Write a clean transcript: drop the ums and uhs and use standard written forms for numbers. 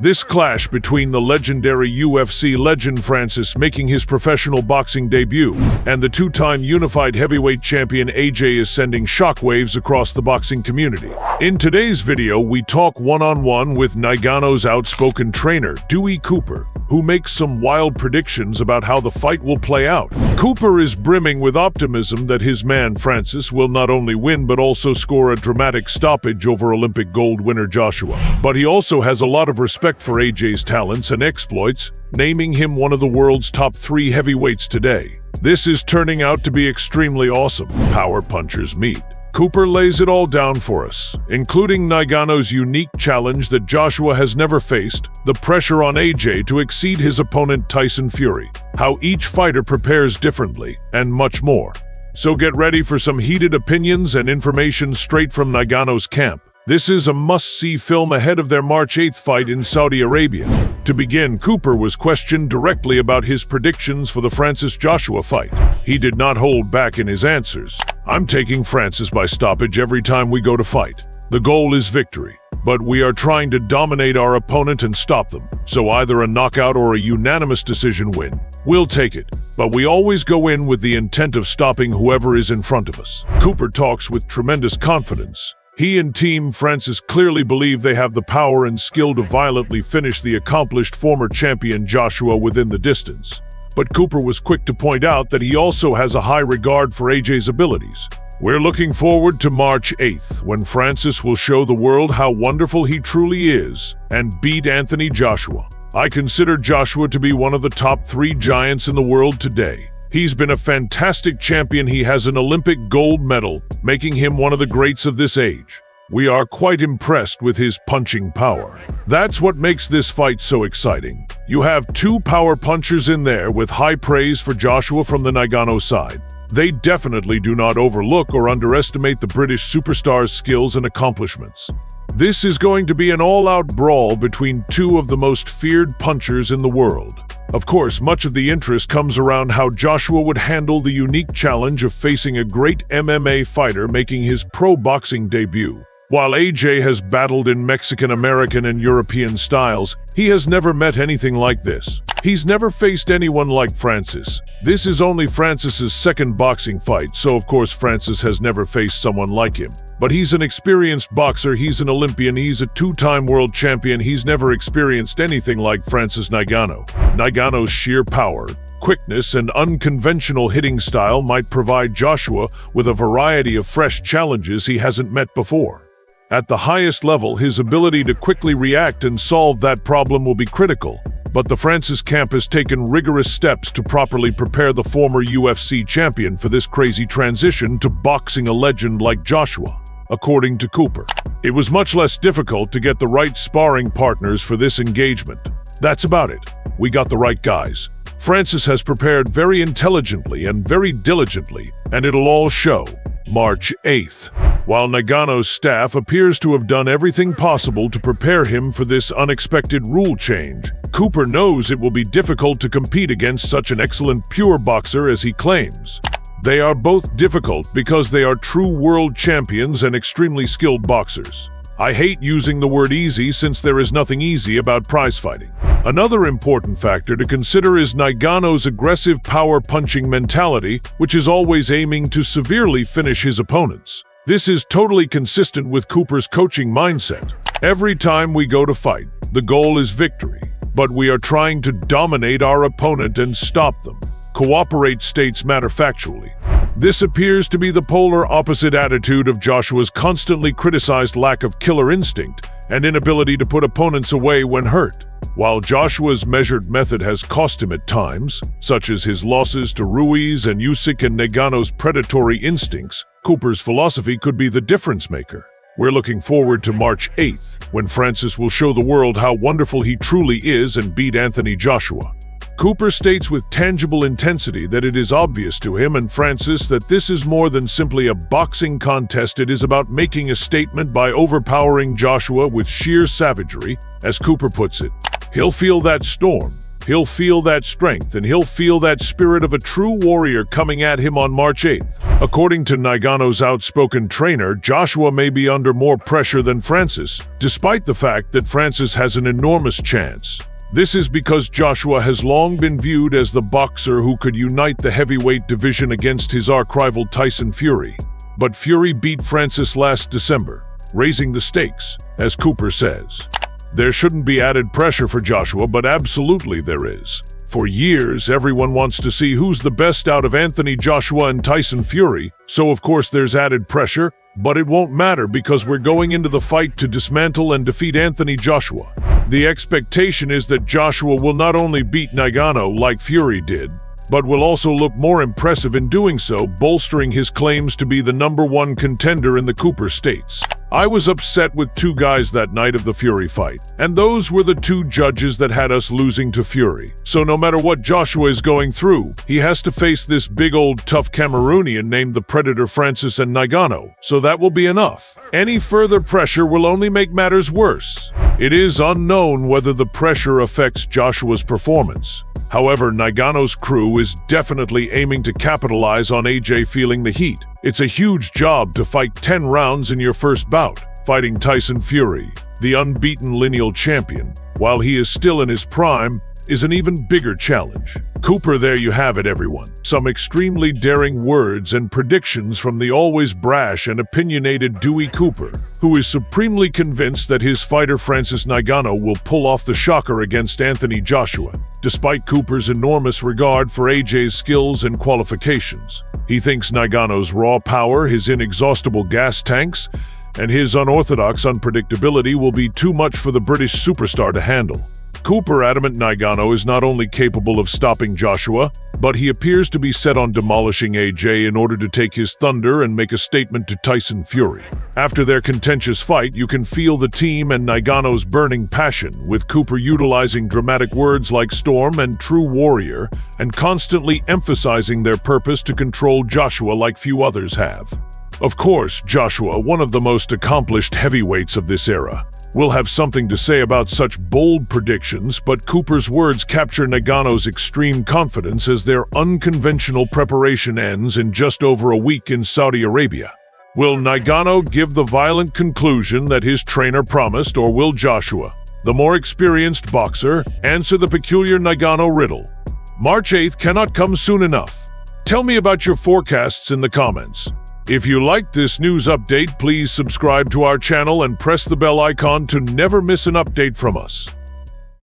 This clash between the legendary UFC legend Francis making his professional boxing debut and the two-time unified heavyweight champion AJ is sending shockwaves across the boxing community. In today's video, we talk one-on-one with Ngannou's outspoken trainer, Dewey Cooper, who makes some wild predictions about how the fight will play out. Cooper is brimming with optimism that his man Francis will not only win but also score a dramatic stoppage over Olympic gold winner Joshua. But he also has a lot of respect for AJ's talents and exploits, naming him one of the world's top 3 heavyweights today. This is turning out to be extremely awesome. Power punchers meet. Cooper lays it all down for us, including Ngannou's unique challenge that Joshua has never faced, the pressure on AJ to exceed his opponent Tyson Fury, how each fighter prepares differently, and much more. So get ready for some heated opinions and information straight from Ngannou's camp. This is a must-see film ahead of their March 8th fight in Saudi Arabia. To begin, Cooper was questioned directly about his predictions for the Francis-Joshua fight. He did not hold back in his answers. "I'm taking Francis by stoppage every time we go to fight. The goal is victory, but we are trying to dominate our opponent and stop them. So either a knockout or a unanimous decision win. We'll take it, but we always go in with the intent of stopping whoever is in front of us." Cooper talks with tremendous confidence. He and Team Francis clearly believe they have the power and skill to violently finish the accomplished former champion Joshua within the distance. But Cooper was quick to point out that he also has a high regard for AJ's abilities. "We're looking forward to March 8th, when Francis will show the world how wonderful he truly is and beat Anthony Joshua. I consider Joshua to be one of the top 3 giants in the world today. He's been a fantastic champion. He has an Olympic gold medal, making him one of the greats of this age. We are quite impressed with his punching power. That's what makes this fight so exciting. You have 2 power punchers in there with high praise for Joshua from the Ngannou side. They definitely do not overlook or underestimate the British superstar's skills and accomplishments. This is going to be an all-out brawl between 2 of the most feared punchers in the world. Of course, much of the interest comes around how Joshua would handle the unique challenge of facing a great MMA fighter making his pro boxing debut. While AJ has battled in Mexican, American, and European styles, he has never met anything like this. He's never faced anyone like Francis. This is only Francis's 2nd boxing fight, so of course Francis has never faced someone like him. But he's an experienced boxer, he's an Olympian, he's a 2-time world champion, he's never experienced anything like Francis Ngannou. Ngannou's sheer power, quickness, and unconventional hitting style might provide Joshua with a variety of fresh challenges he hasn't met before. At the highest level, his ability to quickly react and solve that problem will be critical. But the Francis camp has taken rigorous steps to properly prepare the former UFC champion for this crazy transition to boxing a legend like Joshua, according to Cooper. It was much less difficult to get the right sparring partners for this engagement. That's about it. We got the right guys. Francis has prepared very intelligently and very diligently, and it'll all show. March 8th. While Ngannou's staff appears to have done everything possible to prepare him for this unexpected rule change, Cooper knows it will be difficult to compete against such an excellent pure boxer as he claims. They are both difficult because they are true world champions and extremely skilled boxers. I hate using the word easy since there is nothing easy about prize fighting. Another important factor to consider is Ngannou's aggressive power-punching mentality, which is always aiming to severely finish his opponents. This is totally consistent with Cooper's coaching mindset. Every time we go to fight, the goal is victory, but we are trying to dominate our opponent and stop them. Cooperate states matter-factually. This appears to be the polar opposite attitude of Joshua's constantly criticized lack of killer instinct and inability to put opponents away when hurt. While Joshua's measured method has cost him at times, such as his losses to Ruiz and Usyk, and Ngannou's predatory instincts, Cooper's philosophy could be the difference maker. We're looking forward to March 8th, when Francis will show the world how wonderful he truly is and beat Anthony Joshua. Cooper states with tangible intensity that it is obvious to him and Francis that this is more than simply a boxing contest. It is about making a statement by overpowering Joshua with sheer savagery, as Cooper puts it. He'll feel that storm, He'll feel that strength, and he'll feel that spirit of a true warrior coming at him on March 8th. According to Ngannou's outspoken trainer, Joshua may be under more pressure than Francis, despite the fact that Francis has an enormous chance. This is because Joshua has long been viewed as the boxer who could unite the heavyweight division against his arch-rival Tyson Fury. But Fury beat Francis last December, raising the stakes, as Cooper says. There shouldn't be added pressure for Joshua, but absolutely there is. For years, everyone wants to see who's the best out of Anthony Joshua and Tyson Fury, so of course there's added pressure, but it won't matter because we're going into the fight to dismantle and defeat Anthony Joshua. The expectation is that Joshua will not only beat Ngannou like Fury did, but will also look more impressive in doing so, bolstering his claims to be the #1 contender in the Cooper states. I was upset with two guys that night of the Fury fight, and those were the two judges that had us losing to Fury. So no matter what Joshua is going through, he has to face this big old tough Cameroonian named the Predator Francis and Ngannou, so that will be enough. Any further pressure will only make matters worse. It is unknown whether the pressure affects Joshua's performance. However, Ngannou's crew is definitely aiming to capitalize on AJ feeling the heat. It's a huge job to fight 10 rounds in your first bout, fighting Tyson Fury, the unbeaten lineal champion, while he is still in his prime, is an even bigger challenge. Cooper, there you have it, everyone. Some extremely daring words and predictions from the always brash and opinionated Dewey Cooper, who is supremely convinced that his fighter Francis Ngannou will pull off the shocker against Anthony Joshua. Despite Cooper's enormous regard for AJ's skills and qualifications, he thinks Ngannou's raw power, his inexhaustible gas tanks, and his unorthodox unpredictability will be too much for the British superstar to handle. Cooper adamant Ngannou is not only capable of stopping Joshua, but he appears to be set on demolishing AJ in order to take his thunder and make a statement to Tyson Fury. After their contentious fight, you can feel the team and Ngannou's burning passion, with Cooper utilizing dramatic words like storm and true warrior, and constantly emphasizing their purpose to control Joshua like few others have. Of course, Joshua, one of the most accomplished heavyweights of this era, will have something to say about such bold predictions, but Cooper's words capture Ngannou's extreme confidence as their unconventional preparation ends in just over a week in Saudi Arabia. Will Ngannou give the violent conclusion that his trainer promised, or will Joshua, the more experienced boxer, answer the peculiar Ngannou riddle? March 8th cannot come soon enough. Tell me about your forecasts in the comments. If you liked this news update, please subscribe to our channel and press the bell icon to never miss an update from us.